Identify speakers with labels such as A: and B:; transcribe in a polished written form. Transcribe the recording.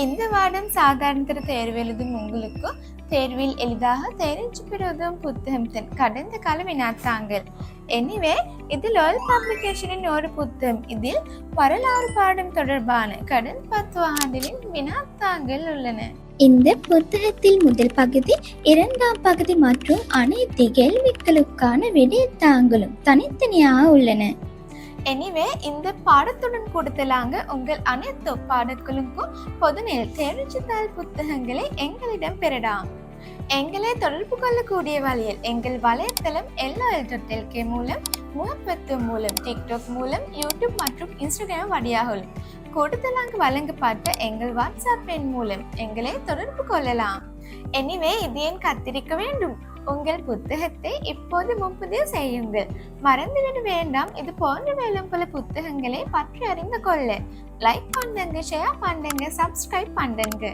A: இந்த வாரம் சாதாரண தேர்வு எழுதும் உங்களுக்கு தேர்வில் எளிதாக தேர்ச்சி பெறுவதும் புத்தகம் கடந்த கால வினாத்தாங்கள். எனிவே இதில் ஒரு பப்ளிகேஷனின் ஒரு புத்தகம். இதில் வரலாறு பாடம் தொடர்பான கடந்த 10 ஆண்டின் வினாத்தாங்கள் உள்ளன.
B: இந்த புத்தகத்தில் முதல் பகுதி, இரண்டாம் பகுதி மற்றும் அனைத்து கேள்விகளுக்கான விடைத்தாங்களும் தனித்தனியாக உள்ளன.
A: எனிவே இந்த பாடத்துடன் கூடுதலாக உங்கள் அனைத்து பாடங்களுக்கும் பொதுநெல் தேர்ச்சித்தாள் புத்தகங்களை எங்களிடம் பெறலாம். எங்களை தொடர்பு கொள்ளக்கூடிய வழியில் எங்கள் வலைத்தளம் LOL.lk மூலம், முகப்பத்து மூலம், டிக்டாக் மூலம், யூடியூப் மற்றும் இன்ஸ்டாகிராம் வழியாக கூடுதலாக வழங்கப்பட்ட எங்கள் வாட்ஸ்அப் எண் மூலம் எங்களை தொடர்பு கொள்ளலாம். எனிவே இது ஏன் கத்திரிக்க வேண்டும்? உங்கள் புத்தகத்தை இப்போது முன்பதிவு செய்யுங்கள். மறந்துவிட வேண்டாம். இது போன்ற மேலும் பல புத்தகங்களை பற்றி அறிந்து கொள்ள லைக் பண்ணுங்க, ஷேர் பண்ணுங்க, சப்ஸ்கிரைப் பண்ணுங்க.